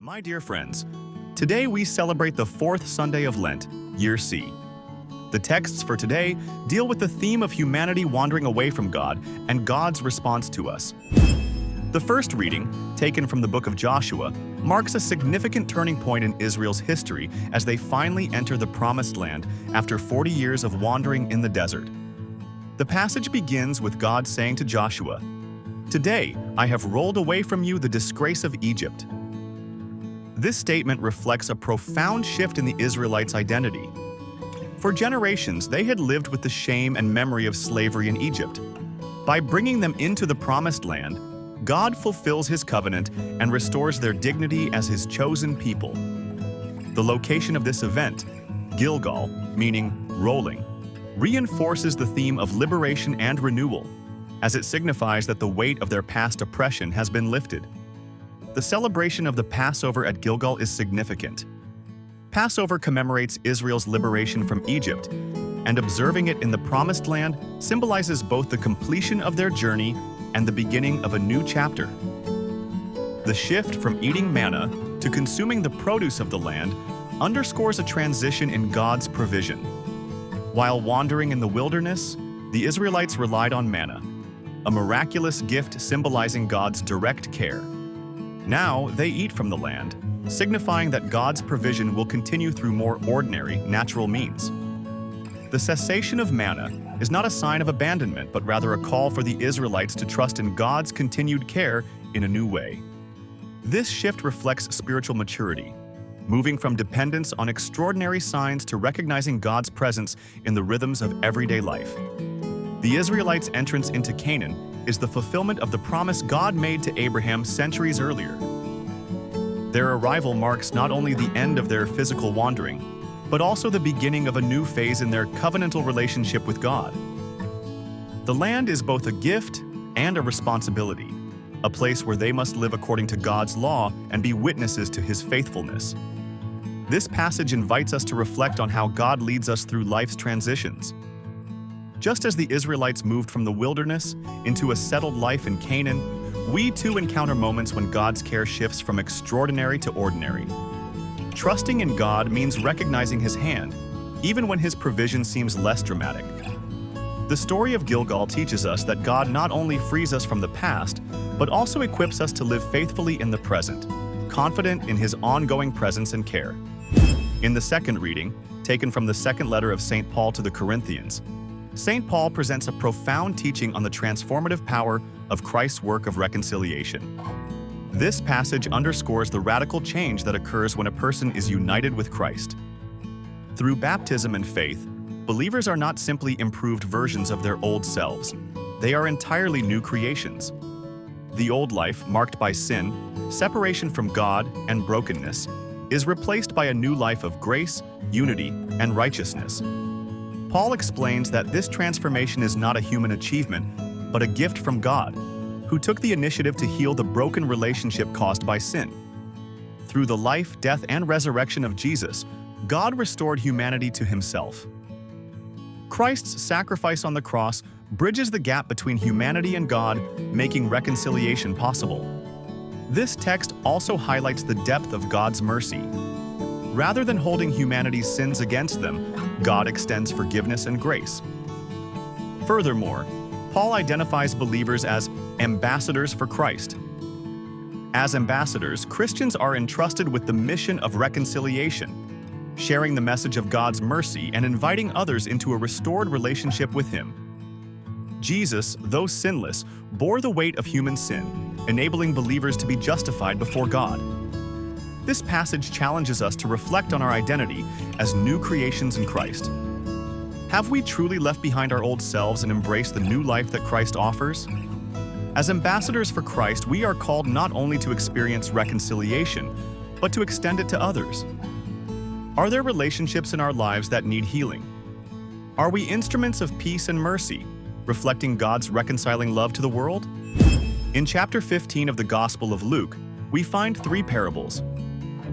My dear friends, today we celebrate the fourth Sunday of Lent, Year C. The texts for today deal with the theme of humanity wandering away from God and God's response to us. The first reading, taken from the book of Joshua, marks a significant turning point in Israel's history as they finally enter the Promised Land after 40 years of wandering in the desert. The passage begins with God saying to Joshua, "Today I have rolled away from you the disgrace of Egypt." This statement reflects a profound shift in the Israelites' identity. For generations, they had lived with the shame and memory of slavery in Egypt. By bringing them into the Promised Land, God fulfills His covenant and restores their dignity as His chosen people. The location of this event, Gilgal, meaning rolling, reinforces the theme of liberation and renewal, as it signifies that the weight of their past oppression has been lifted. The celebration of the Passover at Gilgal is significant. Passover commemorates Israel's liberation from Egypt, and observing it in the Promised Land symbolizes both the completion of their journey and the beginning of a new chapter. The shift from eating manna to consuming the produce of the land underscores a transition in God's provision. While wandering in the wilderness, the Israelites relied on manna, a miraculous gift symbolizing God's direct care. Now they eat from the land, signifying that God's provision will continue through more ordinary, natural means. The cessation of manna is not a sign of abandonment, but rather a call for the Israelites to trust in God's continued care in a new way. This shift reflects spiritual maturity, moving from dependence on extraordinary signs to recognizing God's presence in the rhythms of everyday life. The Israelites' entrance into Canaan is the fulfillment of the promise God made to Abraham centuries earlier. Their arrival marks not only the end of their physical wandering, but also the beginning of a new phase in their covenantal relationship with God. The land is both a gift and a responsibility, a place where they must live according to God's law and be witnesses to His faithfulness. This passage invites us to reflect on how God leads us through life's transitions. Just as the Israelites moved from the wilderness into a settled life in Canaan, we too encounter moments when God's care shifts from extraordinary to ordinary. Trusting in God means recognizing His hand, even when His provision seems less dramatic. The story of Gilgal teaches us that God not only frees us from the past, but also equips us to live faithfully in the present, confident in His ongoing presence and care. In the second reading, taken from the second letter of St. Paul to the Corinthians, St. Paul presents a profound teaching on the transformative power of Christ's work of reconciliation. This passage underscores the radical change that occurs when a person is united with Christ. Through baptism and faith, believers are not simply improved versions of their old selves. They are entirely new creations. The old life, marked by sin, separation from God, and brokenness, is replaced by a new life of grace, unity, and righteousness. Paul explains that this transformation is not a human achievement, but a gift from God, who took the initiative to heal the broken relationship caused by sin. Through the life, death, and resurrection of Jesus, God restored humanity to Himself. Christ's sacrifice on the cross bridges the gap between humanity and God, making reconciliation possible. This text also highlights the depth of God's mercy. Rather than holding humanity's sins against them, God extends forgiveness and grace. Furthermore, Paul identifies believers as ambassadors for Christ. As ambassadors, Christians are entrusted with the mission of reconciliation, sharing the message of God's mercy and inviting others into a restored relationship with Him. Jesus, though sinless, bore the weight of human sin, enabling believers to be justified before God. This passage challenges us to reflect on our identity as new creations in Christ. Have we truly left behind our old selves and embraced the new life that Christ offers? As ambassadors for Christ, we are called not only to experience reconciliation, but to extend it to others. Are there relationships in our lives that need healing? Are we instruments of peace and mercy, reflecting God's reconciling love to the world? In chapter 15 of the Gospel of Luke, we find three parables: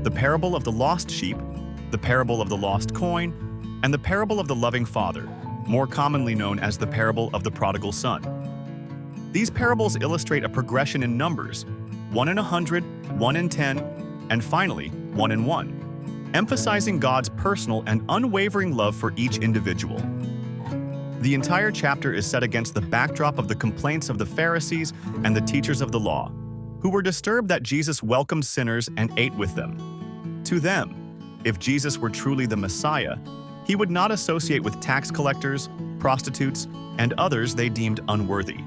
the parable of the lost sheep, the parable of the lost coin, and the parable of the loving father, more commonly known as the parable of the prodigal son. These parables illustrate a progression in numbers: 1 in 100, 1 in 10, And finally, 1:1, emphasizing God's personal and unwavering love for each individual. The entire chapter is set against the backdrop of the complaints of the Pharisees and the teachers of the law, who were disturbed that Jesus welcomed sinners and ate with them. To them, if Jesus were truly the Messiah, he would not associate with tax collectors, prostitutes, and others they deemed unworthy.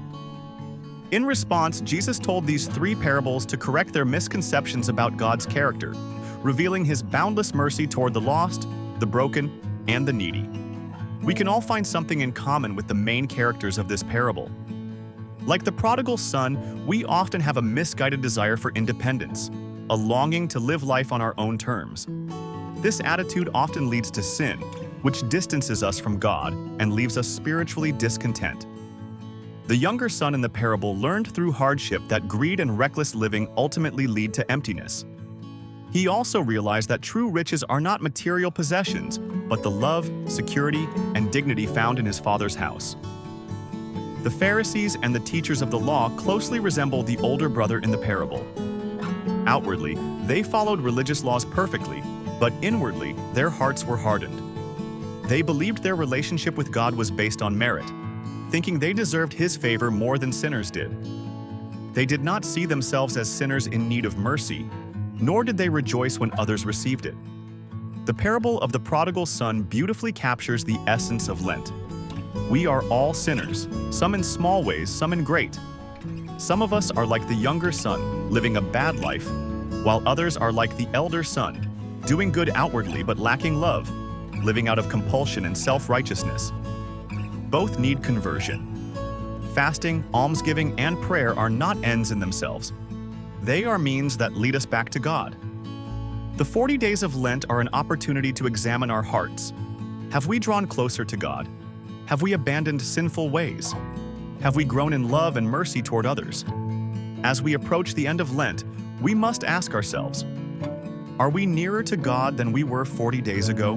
In response, Jesus told these 3 parables to correct their misconceptions about God's character, revealing his boundless mercy toward the lost, the broken, and the needy. We can all find something in common with the main characters of this parable. Like the prodigal son, we often have a misguided desire for independence, a longing to live life on our own terms. This attitude often leads to sin, which distances us from God and leaves us spiritually discontent. The younger son in the parable learned through hardship that greed and reckless living ultimately lead to emptiness. He also realized that true riches are not material possessions, but the love, security, and dignity found in his Father's house. The Pharisees and the teachers of the law closely resemble the older brother in the parable. Outwardly, they followed religious laws perfectly, but inwardly, their hearts were hardened. They believed their relationship with God was based on merit, thinking they deserved his favor more than sinners did. They did not see themselves as sinners in need of mercy, nor did they rejoice when others received it. The parable of the prodigal son beautifully captures the essence of Lent. We are all sinners, some in small ways, some in great. Some of us are like the younger son, living a bad life, while others are like the elder son, doing good outwardly but lacking love, living out of compulsion and self-righteousness. Both need conversion. Fasting, almsgiving, and prayer are not ends in themselves. They are means that lead us back to God. The 40 days of Lent are an opportunity to examine our hearts. Have we drawn closer to God? Have we abandoned sinful ways? Have we grown in love and mercy toward others? As we approach the end of Lent, we must ask ourselves, are we nearer to God than we were 40 days ago?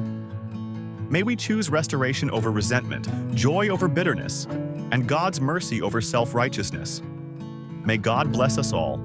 May we choose restoration over resentment, joy over bitterness, and God's mercy over self-righteousness. May God bless us all.